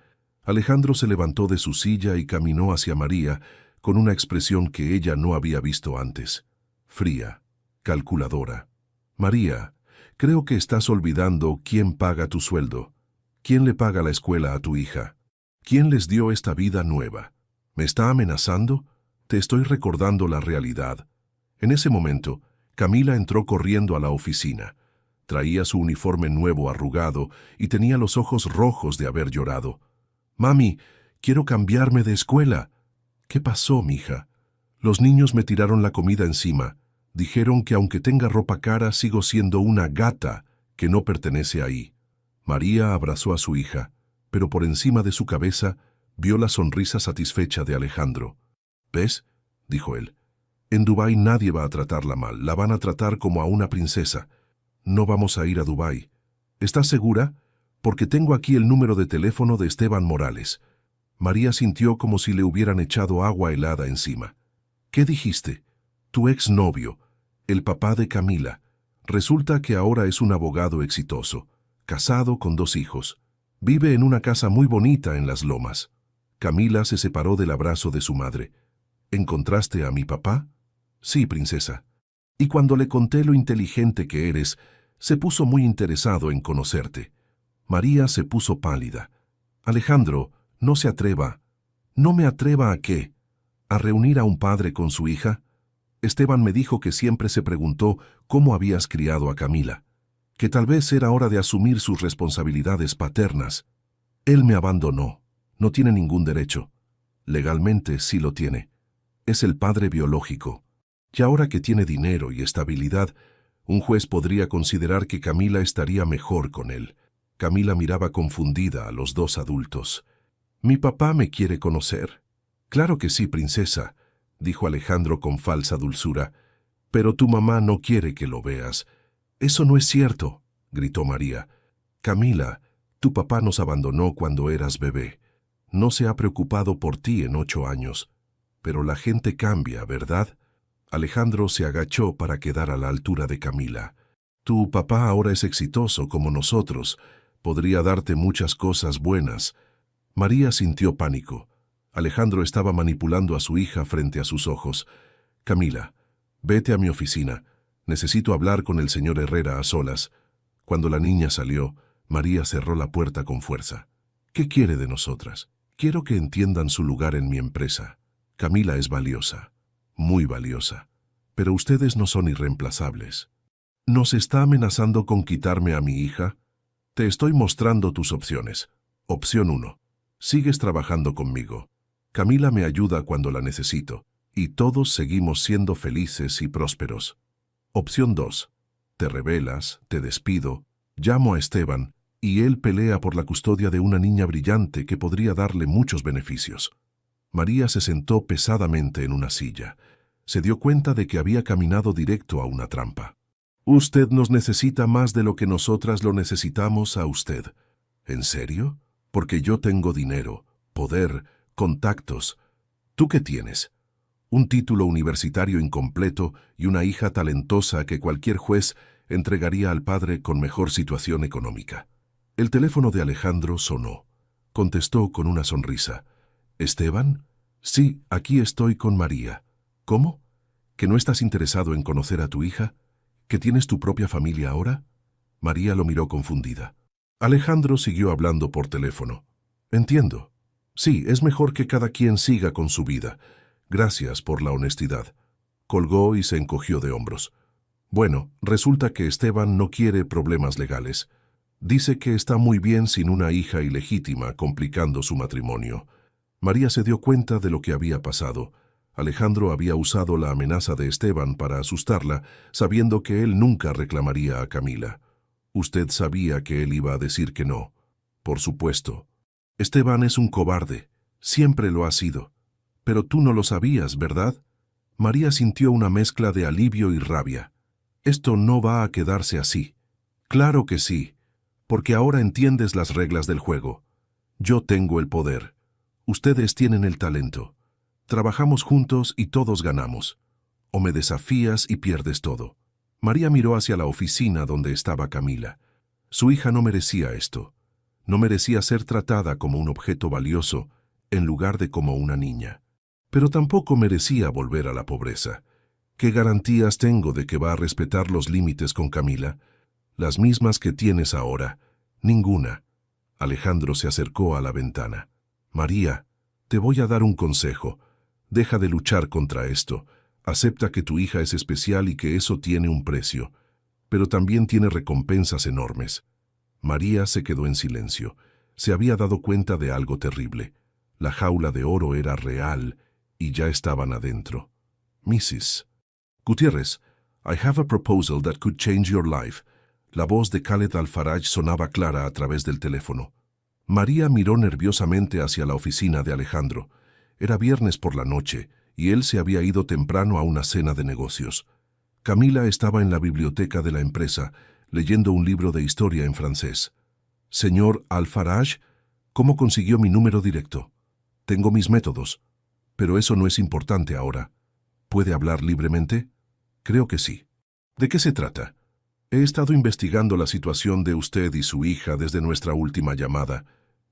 Alejandro se levantó de su silla y caminó hacia María con una expresión que ella no había visto antes. Fría, calculadora. «María, creo que estás olvidando quién paga tu sueldo. ¿Quién le paga la escuela a tu hija? ¿Quién les dio esta vida nueva? ¿Me está amenazando? Te estoy recordando la realidad». En ese momento, Camila entró corriendo a la oficina. Traía su uniforme nuevo arrugado y tenía los ojos rojos de haber llorado. «Mami, quiero cambiarme de escuela». «¿Qué pasó, mija?» «Los niños me tiraron la comida encima. Dijeron que aunque tenga ropa cara, sigo siendo una gata que no pertenece ahí». María abrazó a su hija, pero por encima de su cabeza vio la sonrisa satisfecha de Alejandro. «¿Ves?», dijo él. «En Dubái nadie va a tratarla mal, la van a tratar como a una princesa. No vamos a ir a Dubái». «¿Estás segura? porque tengo aquí el número de teléfono de Esteban Morales. María sintió como si le hubieran echado agua helada encima. ¿Qué dijiste? Tu exnovio, el papá de Camila. Resulta que ahora es un abogado exitoso, casado con 2 hijos. Vive en una casa muy bonita en Las Lomas. Camila se separó del abrazo de su madre. ¿Encontraste a mi papá? Sí, princesa. Y cuando le conté lo inteligente que eres, se puso muy interesado en conocerte. María se puso pálida. Alejandro, no se atreva. ¿No me atreva a qué? ¿A reunir a un padre con su hija? Esteban me dijo que siempre se preguntó cómo habías criado a Camila, que tal vez era hora de asumir sus responsabilidades paternas. Él me abandonó. No tiene ningún derecho. Legalmente sí lo tiene. Es el padre biológico. Y ahora que tiene dinero y estabilidad, un juez podría considerar que Camila estaría mejor con él. Camila miraba confundida a los 2 adultos. «Mi papá me quiere conocer». «Claro que sí, princesa», dijo Alejandro con falsa dulzura. «Pero tu mamá no quiere que lo veas». «Eso no es cierto», gritó María. «Camila, tu papá nos abandonó cuando eras bebé. No se ha preocupado por ti en 8 años. Pero la gente cambia, ¿verdad?» Alejandro se agachó para quedar a la altura de Camila. «Tu papá ahora es exitoso como nosotros. Podría darte muchas cosas buenas». María sintió pánico. Alejandro estaba manipulando a su hija frente a sus ojos. «Camila, vete a mi oficina. Necesito hablar con el señor Herrera a solas». Cuando la niña salió, María cerró la puerta con fuerza. «¿Qué quiere de nosotras? Quiero que entiendan su lugar en mi empresa. Camila es valiosa, muy valiosa, pero ustedes no son irreemplazables. ¿Nos está amenazando con quitarme a mi hija? Te estoy mostrando tus opciones. Opción 1. Sigues trabajando conmigo. Camila me ayuda cuando la necesito, y todos seguimos siendo felices y prósperos. Opción 2. Te rebelas, te despido, llamo a Esteban, y él pelea por la custodia de una niña brillante que podría darle muchos beneficios». María se sentó pesadamente en una silla. Se dio cuenta de que había caminado directo a una trampa. «Usted nos necesita más de lo que nosotras lo necesitamos a usted». «¿En serio? Porque yo tengo dinero, poder, contactos. ¿Tú qué tienes?» «Un título universitario incompleto y una hija talentosa que cualquier juez entregaría al padre con mejor situación económica». El teléfono de Alejandro sonó. Contestó con una sonrisa. «¿Esteban?» «Sí, aquí estoy con María». «¿Cómo? ¿Que no estás interesado en conocer a tu hija? ¿Que tienes tu propia familia ahora?» María lo miró confundida. Alejandro siguió hablando por teléfono. «Entiendo. Sí, es mejor que cada quien siga con su vida. Gracias por la honestidad». Colgó y se encogió de hombros. «Bueno, resulta que Esteban no quiere problemas legales. Dice que está muy bien sin una hija ilegítima complicando su matrimonio». María se dio cuenta de lo que había pasado. Alejandro había usado la amenaza de Esteban para asustarla, sabiendo que él nunca reclamaría a Camila. «Usted sabía que él iba a decir que no». «Por supuesto. Esteban es un cobarde. Siempre lo ha sido. Pero tú no lo sabías, ¿verdad?» María sintió una mezcla de alivio y rabia. «Esto no va a quedarse así». «Claro que sí, porque ahora entiendes las reglas del juego. Yo tengo el poder. Ustedes tienen el talento. Trabajamos juntos y todos ganamos. O me desafías y pierdes todo». María miró hacia la oficina donde estaba Camila. Su hija no merecía esto. No merecía ser tratada como un objeto valioso en lugar de como una niña. Pero tampoco merecía volver a la pobreza. ¿Qué garantías tengo de que va a respetar los límites con Camila? Las mismas que tienes ahora. Ninguna. Alejandro se acercó a la ventana. «María, te voy a dar un consejo. Deja de luchar contra esto. Acepta que tu hija es especial y que eso tiene un precio. Pero también tiene recompensas enormes». María se quedó en silencio. Se había dado cuenta de algo terrible. La jaula de oro era real y ya estaban adentro. «Mrs. Gutiérrez, I have a proposal that could change your life». La voz de Khaled Al-Faraj sonaba clara a través del teléfono. María miró nerviosamente hacia la oficina de Alejandro. Era viernes por la noche y él se había ido temprano a una cena de negocios. Camila estaba en la biblioteca de la empresa, leyendo un libro de historia en francés. Señor Al-Faraj, ¿cómo consiguió mi número directo? Tengo mis métodos, pero eso no es importante ahora. ¿Puede hablar libremente? Creo que sí. ¿De qué se trata? He estado investigando la situación de usted y su hija desde nuestra última llamada,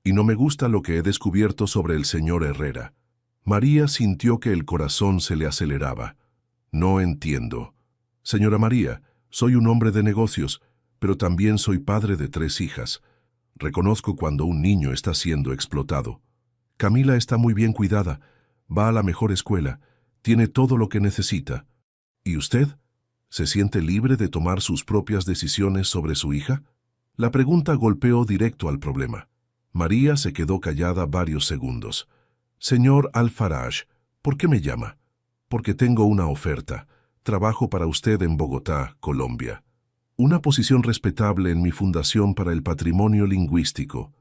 y no me gusta lo que he descubierto sobre el señor Herrera. María sintió que el corazón se le aceleraba. No entiendo. Señora María, soy un hombre de negocios, pero también soy padre de 3 hijas. Reconozco cuando un niño está siendo explotado. Camila está muy bien cuidada, va a la mejor escuela, tiene todo lo que necesita. ¿Y usted? ¿Se siente libre de tomar sus propias decisiones sobre su hija? La pregunta golpeó directo al problema. María se quedó callada varios segundos. Señor Al-Faraj, ¿por qué me llama? Porque tengo una oferta. Trabajo para usted en Bogotá, Colombia. Una posición respetable en mi Fundación para el Patrimonio Lingüístico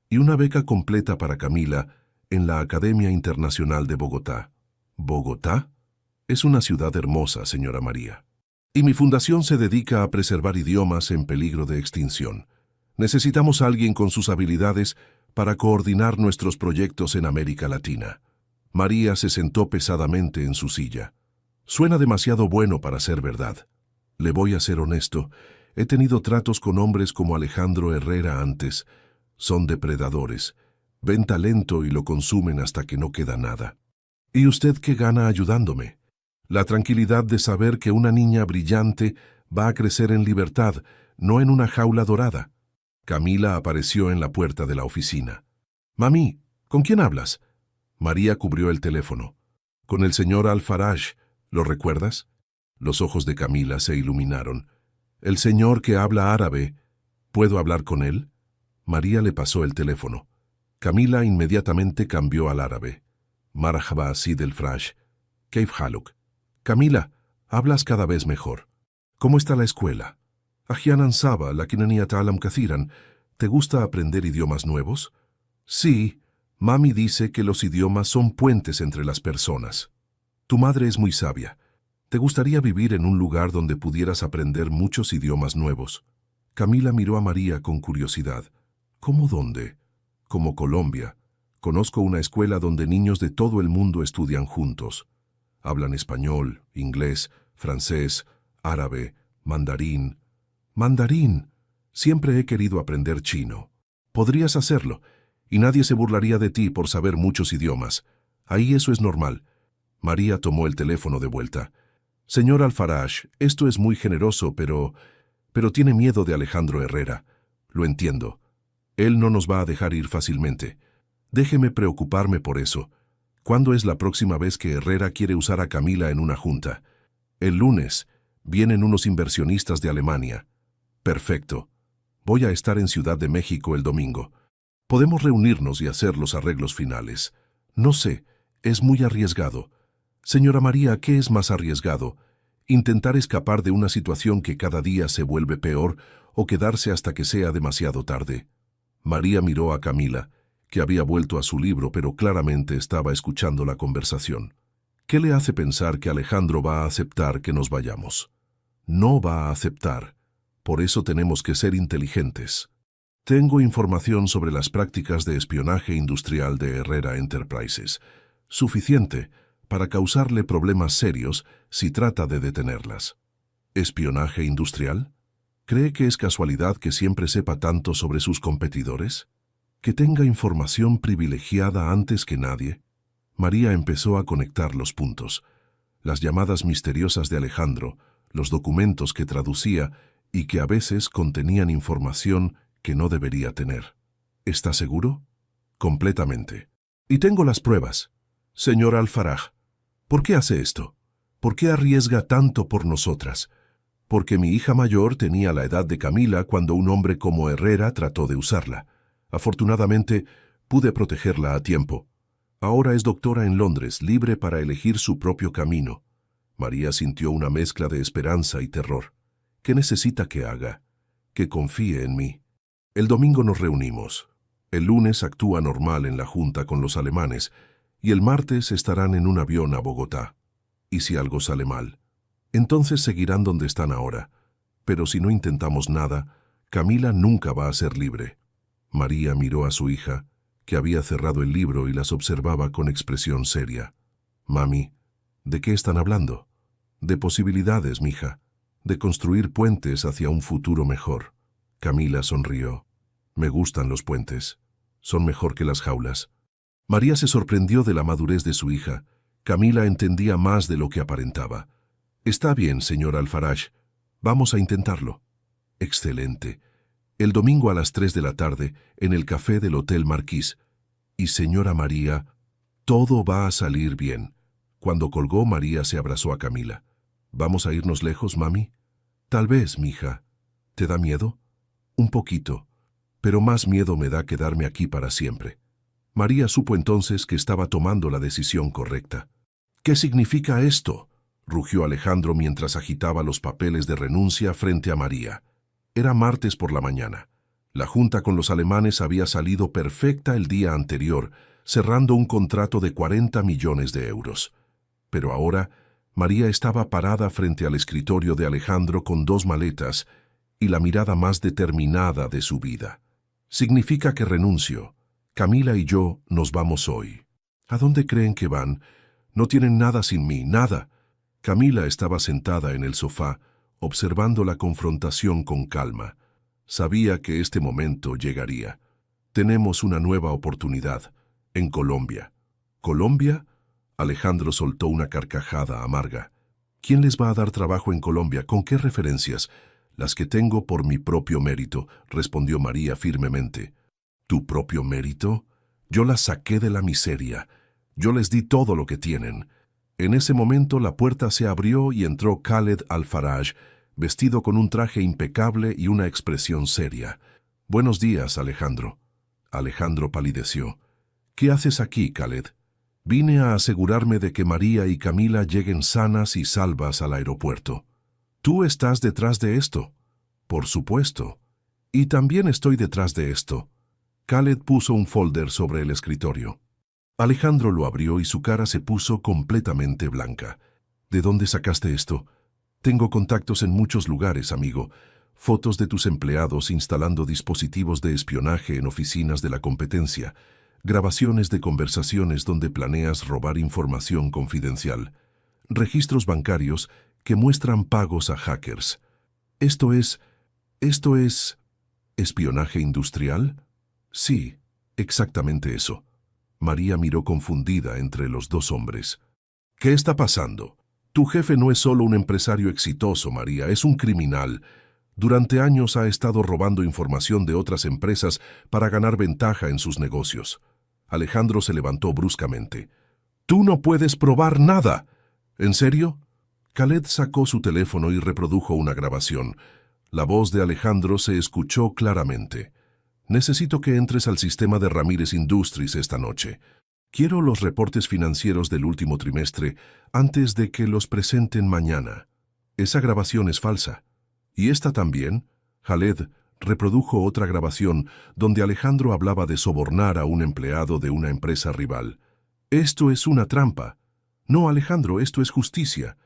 y una beca completa para Camila en la Academia Internacional de Bogotá. ¿Bogotá? Es una ciudad hermosa, señora María. Y mi fundación se dedica a preservar idiomas en peligro de extinción. Necesitamos a alguien con sus habilidades para coordinar nuestros proyectos en América Latina. María se sentó pesadamente en su silla. Suena demasiado bueno para ser verdad. Le voy a ser honesto, he tenido tratos con hombres como Alejandro Herrera antes. Son depredadores, ven talento y lo consumen hasta que no queda nada. ¿Y usted qué gana ayudándome? La tranquilidad de saber que una niña brillante va a crecer en libertad, no en una jaula dorada. Camila apareció en la puerta de la oficina. «Mami, ¿con quién hablas?» María cubrió el teléfono. «Con el señor Al-Faraj, ¿lo recuerdas?» Los ojos de Camila se iluminaron. «El señor que habla árabe, ¿puedo hablar con él?» María le pasó el teléfono. Camila inmediatamente cambió al árabe. «Marhaba Sid el-Faraj. Keif haluk?» «Camila, hablas cada vez mejor. ¿Cómo está la escuela?» «Ahyanan saba, lakinani ata'alam kathiran». ¿Te gusta aprender idiomas nuevos? Sí, mami dice que los idiomas son puentes entre las personas. Tu madre es muy sabia. ¿Te gustaría vivir en un lugar donde pudieras aprender muchos idiomas nuevos? Camila miró a María con curiosidad. ¿Cómo dónde? Como Colombia. Conozco una escuela donde niños de todo el mundo estudian juntos. Hablan español, inglés, francés, árabe, mandarín. ¡Mandarín! Siempre he querido aprender chino. Podrías hacerlo, y nadie se burlaría de ti por saber muchos idiomas. Ahí eso es normal. María tomó el teléfono de vuelta. Señor Al-Faraj, esto es muy generoso, pero tiene miedo de Alejandro Herrera. Lo entiendo. Él no nos va a dejar ir fácilmente. Déjeme preocuparme por eso. ¿Cuándo es la próxima vez que Herrera quiere usar a Camila en una junta? El lunes. Vienen unos inversionistas de Alemania. Perfecto. Voy a estar en Ciudad de México el domingo. Podemos reunirnos y hacer los arreglos finales. No sé, es muy arriesgado. Señora María, ¿qué es más arriesgado? ¿Intentar escapar de una situación que cada día se vuelve peor o quedarse hasta que sea demasiado tarde? María miró a Camila, que había vuelto a su libro pero claramente estaba escuchando la conversación. ¿Qué le hace pensar que Alejandro va a aceptar que nos vayamos? No va a aceptar. Por eso tenemos que ser inteligentes. Tengo información sobre las prácticas de espionaje industrial de Herrera Enterprises. Suficiente para causarle problemas serios si trata de detenerlas. ¿Espionaje industrial? ¿Cree que es casualidad que siempre sepa tanto sobre sus competidores? ¿Que tenga información privilegiada antes que nadie? María empezó a conectar los puntos. Las llamadas misteriosas de Alejandro, los documentos que traducía y que a veces contenían información que no debería tener. ¿Está seguro? Completamente. Y tengo las pruebas. Señor Al-Faraj, ¿por qué hace esto? ¿Por qué arriesga tanto por nosotras? Porque mi hija mayor tenía la edad de Camila cuando un hombre como Herrera trató de usarla. Afortunadamente, pude protegerla a tiempo. Ahora es doctora en Londres, libre para elegir su propio camino. María sintió una mezcla de esperanza y terror. ¿Qué necesita que haga? Que confíe en mí. El domingo nos reunimos. El lunes actúa normal en la junta con los alemanes y el martes estarán en un avión a Bogotá. ¿Y si algo sale mal? Entonces seguirán donde están ahora. Pero si no intentamos nada, Camila nunca va a ser libre. María miró a su hija, que había cerrado el libro y las observaba con expresión seria. «Mami, ¿de qué están hablando?» «De posibilidades, mija, de construir puentes hacia un futuro mejor». Camila sonrió. «Me gustan los puentes. Son mejor que las jaulas». María se sorprendió de la madurez de su hija. Camila entendía más de lo que aparentaba. «Está bien, señor Alfaraj. Vamos a intentarlo». «Excelente. El domingo a las 3 de la tarde, en el café del Hotel Marquis. Y señora María, todo va a salir bien». Cuando colgó, María se abrazó a Camila. «¿Vamos a irnos lejos, mami?» «Tal vez, mija. ¿Te da miedo?» «Un poquito. Pero más miedo me da quedarme aquí para siempre». María supo entonces que estaba tomando la decisión correcta. «¿Qué significa esto?», rugió Alejandro mientras agitaba los papeles de renuncia frente a María. Era martes por la mañana. La junta con los alemanes había salido perfecta el día anterior, cerrando un contrato de 40 millones de euros. Pero ahora, María estaba parada frente al escritorio de Alejandro con 2 maletas y la mirada más determinada de su vida. «Significa que renuncio. Camila y yo nos vamos hoy». «¿A dónde creen que van? No tienen nada sin mí, nada». Camila estaba sentada en el sofá, observando la confrontación con calma. Sabía que este momento llegaría. «Tenemos una nueva oportunidad, en Colombia». «¿Colombia?». Alejandro soltó una carcajada amarga. «¿Quién les va a dar trabajo en Colombia? ¿Con qué referencias?» «Las que tengo por mi propio mérito», respondió María firmemente. «¿Tu propio mérito? Yo las saqué de la miseria. Yo les di todo lo que tienen». En ese momento la puerta se abrió y entró Khaled Alfaraj, vestido con un traje impecable y una expresión seria. «Buenos días, Alejandro». Alejandro palideció. «¿Qué haces aquí, Khaled?» «Vine a asegurarme de que María y Camila lleguen sanas y salvas al aeropuerto». «¿Tú estás detrás de esto?» «Por supuesto. Y también estoy detrás de esto». Khaled puso un folder sobre el escritorio. Alejandro lo abrió y su cara se puso completamente blanca. «¿De dónde sacaste esto?» «Tengo contactos en muchos lugares, amigo. Fotos de tus empleados instalando dispositivos de espionaje en oficinas de la competencia. Grabaciones de conversaciones donde planeas robar información confidencial. Registros bancarios que muestran pagos a hackers. ¿Esto es espionaje industrial?» «Sí, exactamente eso». María miró confundida entre los 2 hombres. «¿Qué está pasando? Tu jefe no es solo un empresario exitoso, María, es un criminal. Durante años ha estado robando información de otras empresas para ganar ventaja en sus negocios». Alejandro se levantó bruscamente. «¡Tú no puedes probar nada!» «¿En serio?» Khaled sacó su teléfono y reprodujo una grabación. La voz de Alejandro se escuchó claramente. «Necesito que entres al sistema de Ramírez Industries esta noche. Quiero los reportes financieros del último trimestre antes de que los presenten mañana». «Esa grabación es falsa». «¿Y esta también?» Khaled reprodujo otra grabación donde Alejandro hablaba de sobornar a un empleado de una empresa rival. «Esto es una trampa». «No, Alejandro, esto es justicia».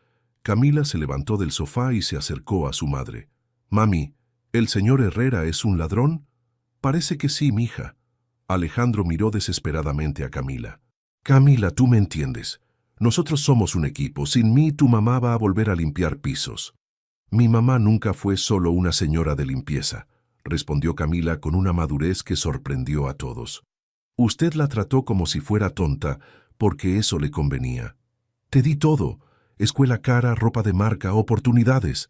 Camila se levantó del sofá y se acercó a su madre. «Mami, ¿el señor Herrera es un ladrón?» «Parece que sí, mija». Alejandro miró desesperadamente a Camila. «Camila, tú me entiendes. Nosotros somos un equipo. Sin mí, tu mamá va a volver a limpiar pisos». «Mi mamá nunca fue solo una señora de limpieza», respondió Camila con una madurez que sorprendió a todos. «Usted la trató como si fuera tonta, porque eso le convenía. Te di todo. Escuela cara, ropa de marca, oportunidades.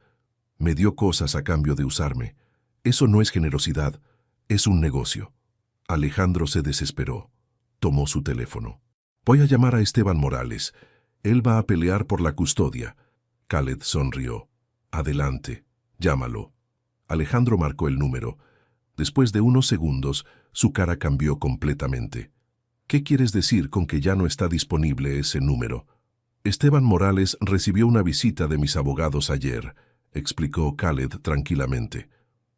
Me dio cosas a cambio de usarme. Eso no es generosidad. Es un negocio». Alejandro se desesperó. Tomó su teléfono. «Voy a llamar a Esteban Morales. Él va a pelear por la custodia». Khaled sonrió. «Adelante, llámalo». Alejandro marcó el número. Después de unos segundos, su cara cambió completamente. «¿Qué quieres decir con que ya no está disponible ese número?» «Esteban Morales recibió una visita de mis abogados ayer», explicó Khaled tranquilamente.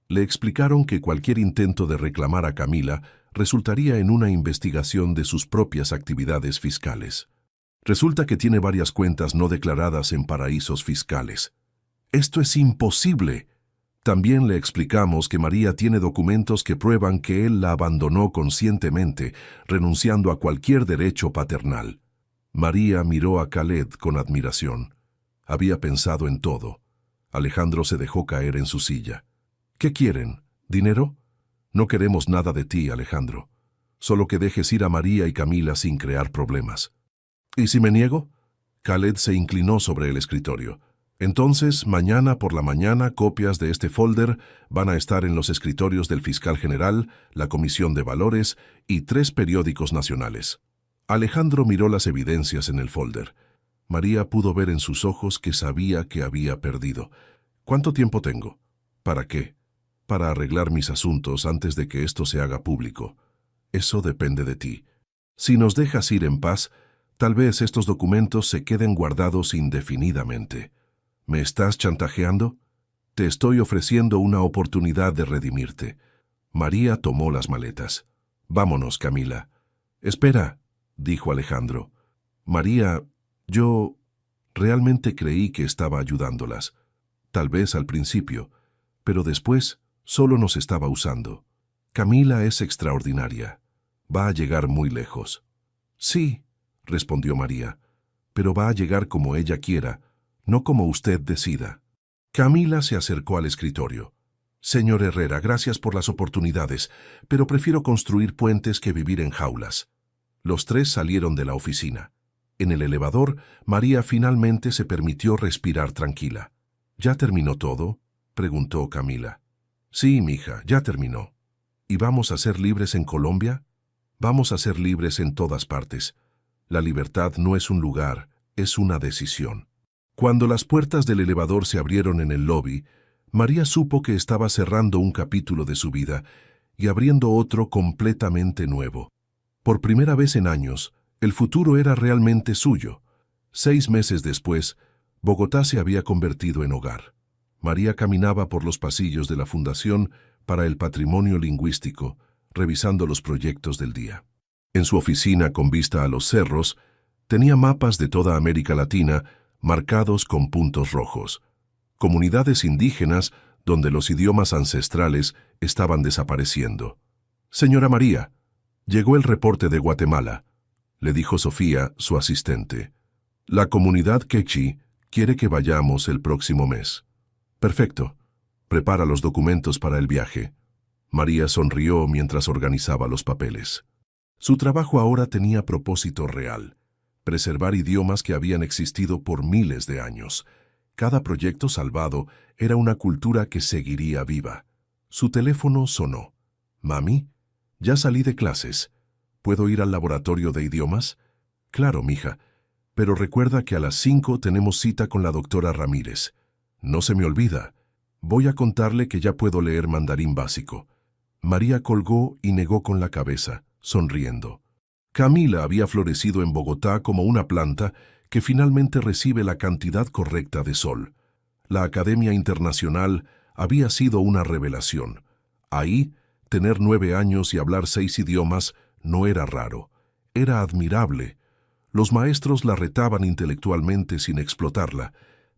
Le explicaron que cualquier intento de reclamar a Camila resultaría en una investigación de sus propias actividades fiscales. Resulta que tiene varias cuentas no declaradas en paraísos fiscales. «¡Esto es imposible!». También le explicamos que María tiene documentos que prueban que él la abandonó conscientemente, renunciando a cualquier derecho paternal. María miró a Khaled con admiración. Había pensado en todo. Alejandro se dejó caer en su silla. ¿Qué quieren? ¿Dinero? No queremos nada de ti, Alejandro. Solo que dejes ir a María y Camila sin crear problemas. ¿Y si me niego? Khaled se inclinó sobre el escritorio. Entonces, mañana por la mañana, copias de este folder van a estar en los escritorios del fiscal general, la Comisión de Valores y 3 periódicos nacionales. Alejandro miró las evidencias en el folder. María pudo ver en sus ojos que sabía que había perdido. ¿Cuánto tiempo tengo? ¿Para qué? Para arreglar mis asuntos antes de que esto se haga público. Eso depende de ti. Si nos dejas ir en paz, tal vez estos documentos se queden guardados indefinidamente. ¿Me estás chantajeando? Te estoy ofreciendo una oportunidad de redimirte. María tomó las maletas. Vámonos, Camila. Espera, dijo Alejandro. María, yo realmente creí que estaba ayudándolas. Tal vez al principio, pero después solo nos estaba usando. Camila es extraordinaria. Va a llegar muy lejos. Sí, respondió María, pero va a llegar como ella quiera, no como usted decida. Camila se acercó al escritorio. Señor Herrera, gracias por las oportunidades, pero prefiero construir puentes que vivir en jaulas. Los 3 salieron de la oficina. En el elevador, María finalmente se permitió respirar tranquila. ¿Ya terminó todo?, preguntó Camila. Sí, mija, ya terminó. ¿Y vamos a ser libres en Colombia? Vamos a ser libres en todas partes. La libertad no es un lugar, es una decisión. Cuando las puertas del elevador se abrieron en el lobby, María supo que estaba cerrando un capítulo de su vida y abriendo otro completamente nuevo. Por primera vez en años, el futuro era realmente suyo. 6 meses después, Bogotá se había convertido en hogar. María caminaba por los pasillos de la Fundación para el Patrimonio Lingüístico, revisando los proyectos del día. En su oficina con vista a los cerros, tenía mapas de toda América Latina marcados con puntos rojos. Comunidades indígenas donde los idiomas ancestrales estaban desapareciendo. Señora María, llegó el reporte de Guatemala, le dijo Sofía, su asistente. La comunidad quechí quiere que vayamos el próximo mes. Perfecto. Prepara los documentos para el viaje. María sonrió mientras organizaba los papeles. Su trabajo ahora tenía propósito real: preservar idiomas que habían existido por miles de años. Cada proyecto salvado era una cultura que seguiría viva. Su teléfono sonó. «Mami, ya salí de clases. ¿Puedo ir al laboratorio de idiomas?» «Claro, mija, pero recuerda que a las 5 tenemos cita con la doctora Ramírez. No se me olvida. Voy a contarle que ya puedo leer mandarín básico». María colgó y negó con la cabeza, sonriendo. Camila había florecido en Bogotá como una planta que finalmente recibe la cantidad correcta de sol. La Academia Internacional había sido una revelación. Ahí, tener 9 años y hablar 6 idiomas no era raro, era admirable. Los maestros la retaban intelectualmente sin explotarla.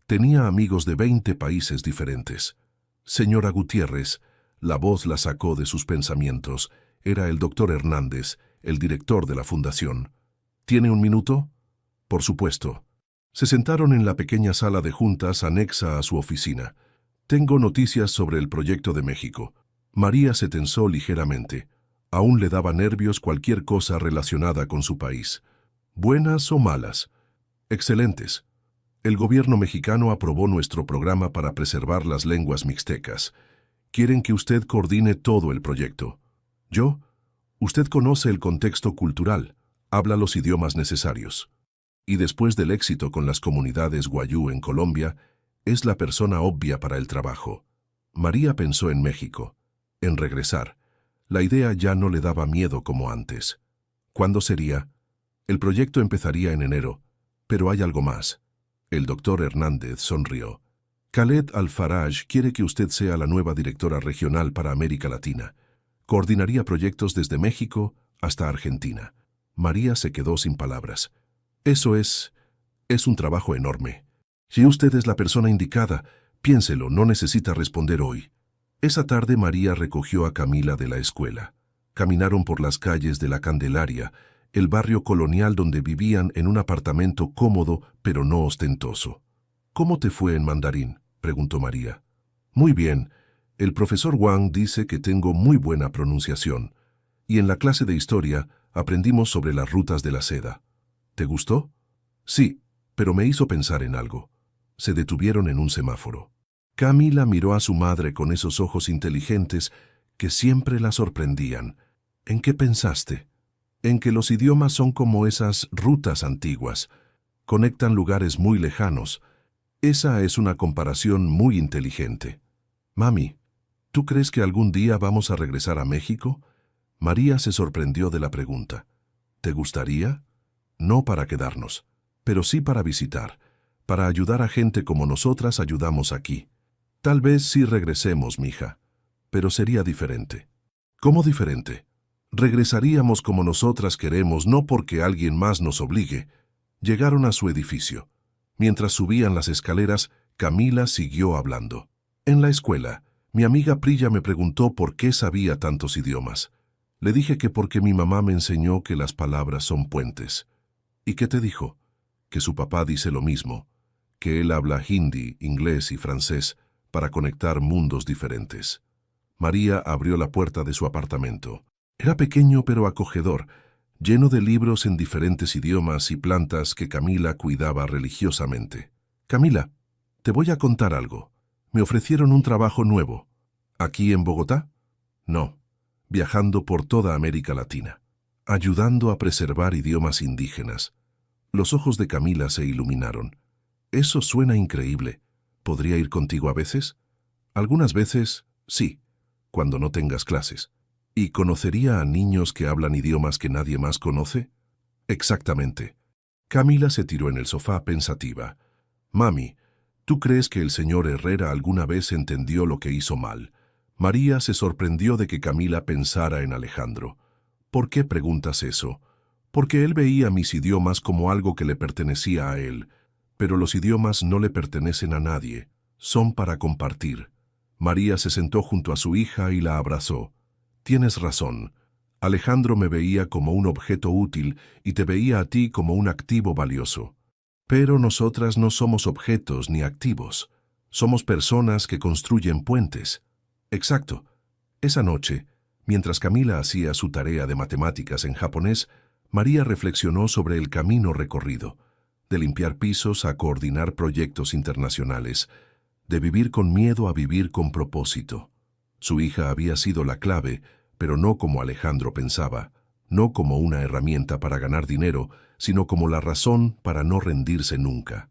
Tenía amigos de 20 países diferentes. Señora Gutiérrez, la voz la sacó de sus pensamientos. Era el doctor Hernández, el director de la fundación. ¿Tiene un minuto? Por supuesto. Se sentaron en la pequeña sala de juntas anexa a su oficina. Tengo noticias sobre el proyecto de México. María se tensó ligeramente. Aún le daba nervios cualquier cosa relacionada con su país. ¿Buenas o malas? Excelentes. El gobierno mexicano aprobó nuestro programa para preservar las lenguas mixtecas. Quieren que usted coordine todo el proyecto. ¿Yo? Usted conoce el contexto cultural, habla los idiomas necesarios. Y después del éxito con las comunidades guayú en Colombia, es la persona obvia para el trabajo. María pensó en México, en regresar. La idea ya no le daba miedo como antes. ¿Cuándo sería? El proyecto empezaría en enero, pero hay algo más. El doctor Hernández sonrió. Khaled Al-Faraj quiere que usted sea la nueva directora regional para América Latina. Coordinaría proyectos desde México hasta Argentina. María se quedó sin palabras. Eso es un trabajo enorme. Si usted es la persona indicada, Piénselo, no necesita responder hoy. Esa tarde María recogió a Camila de la escuela. Caminaron por las calles de La Candelaria, el barrio colonial donde vivían en un apartamento cómodo pero no ostentoso. ¿Cómo te fue en mandarín?, preguntó María. Muy bien. El profesor Wang dice que tengo muy buena pronunciación. Y en la clase de historia aprendimos sobre las rutas de la seda. ¿Te gustó? Sí, pero me hizo pensar en algo. Se detuvieron en un semáforo. Camila miró a su madre con esos ojos inteligentes que siempre la sorprendían. ¿En qué pensaste? En que los idiomas son como esas rutas antiguas. Conectan lugares muy lejanos. Esa es una comparación muy inteligente. Mami, ¿tú crees que algún día vamos a regresar a México? María se sorprendió de la pregunta. ¿Te gustaría? No para quedarnos, pero sí para visitar, para ayudar a gente como nosotras ayudamos aquí. Tal vez sí regresemos, mija, pero sería diferente. ¿Cómo diferente? Regresaríamos como nosotras queremos, no porque alguien más nos obligue. Llegaron a su edificio. Mientras subían las escaleras, Camila siguió hablando. En la escuela, mi amiga Priya me preguntó por qué sabía tantos idiomas. Le dije que porque mi mamá me enseñó que las palabras son puentes. ¿Y qué te dijo? Que su papá dice lo mismo, que él habla hindi, inglés y francés para conectar mundos diferentes. María abrió la puerta de su apartamento. Era pequeño pero acogedor, lleno de libros en diferentes idiomas y plantas que Camila cuidaba religiosamente. Camila, te voy a contar algo. Me ofrecieron un trabajo nuevo. ¿Aquí en Bogotá? No, viajando por toda América Latina, ayudando a preservar idiomas indígenas. Los ojos de Camila se iluminaron. Eso suena increíble. ¿Podría ir contigo a veces? Algunas veces, sí, cuando no tengas clases. ¿Y conocería a niños que hablan idiomas que nadie más conoce? Exactamente. Camila se tiró en el sofá pensativa. Mami, ¿tú crees que el señor Herrera alguna vez entendió lo que hizo mal? María se sorprendió de que Camila pensara en Alejandro. ¿Por qué preguntas eso? Porque él veía mis idiomas como algo que le pertenecía a él. Pero los idiomas no le pertenecen a nadie. Son para compartir. María se sentó junto a su hija y la abrazó. Tienes razón. Alejandro me veía como un objeto útil y te veía a ti como un activo valioso. Pero nosotras no somos objetos ni activos. Somos personas que construyen puentes. Exacto. Esa noche, mientras Camila hacía su tarea de matemáticas en japonés, María reflexionó sobre el camino recorrido, de limpiar pisos a coordinar proyectos internacionales, de vivir con miedo a vivir con propósito. Su hija había sido la clave, pero no como Alejandro pensaba, no como una herramienta para ganar dinero, sino como la razón para no rendirse nunca.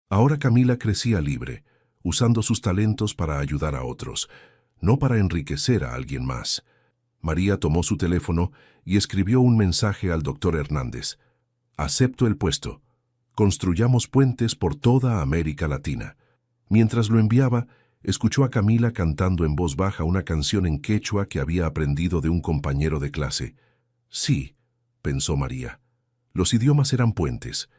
Ahora Camila crecía libre, usando sus talentos para ayudar a otros, no para enriquecer a alguien más. María tomó su teléfono y escribió un mensaje al doctor Hernández. Acepto el puesto. Construyamos puentes por toda América Latina. Mientras lo enviaba, escuchó a Camila cantando en voz baja una canción en quechua que había aprendido de un compañero de clase. Sí, pensó María. Los idiomas eran puentes,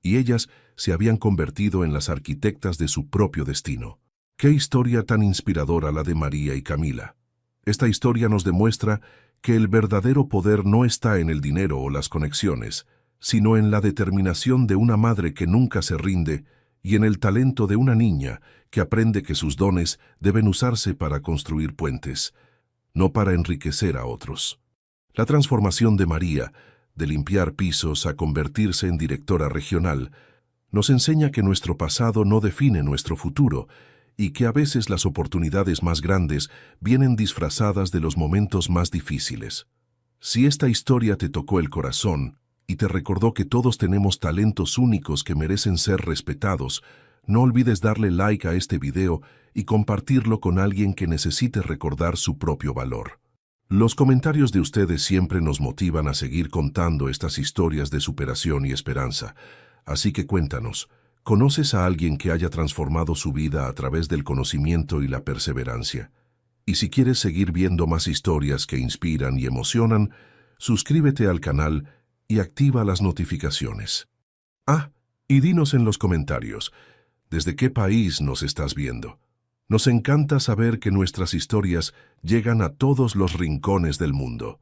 y ellas se habían convertido en las arquitectas de su propio destino. ¡Qué historia tan inspiradora la de María y Camila! Esta historia nos demuestra que el verdadero poder no está en el dinero o las conexiones, sino en la determinación de una madre que nunca se rinde y en el talento de una niña que aprende que sus dones deben usarse para construir puentes, no para enriquecer a otros. La transformación de María, de limpiar pisos a convertirse en directora regional, nos enseña que nuestro pasado no define nuestro futuro y que a veces las oportunidades más grandes vienen disfrazadas de los momentos más difíciles. Si esta historia te tocó el corazón y te recordó que todos tenemos talentos únicos que merecen ser respetados, no olvides darle like a este video y compartirlo con alguien que necesite recordar su propio valor. Los comentarios de ustedes siempre nos motivan a seguir contando estas historias de superación y esperanza, así que cuéntanos, ¿conoces a alguien que haya transformado su vida a través del conocimiento y la perseverancia? Y si quieres seguir viendo más historias que inspiran y emocionan, suscríbete al canal y activa las notificaciones. Ah, y dinos en los comentarios, ¿desde qué país nos estás viendo? Nos encanta saber que nuestras historias llegan a todos los rincones del mundo.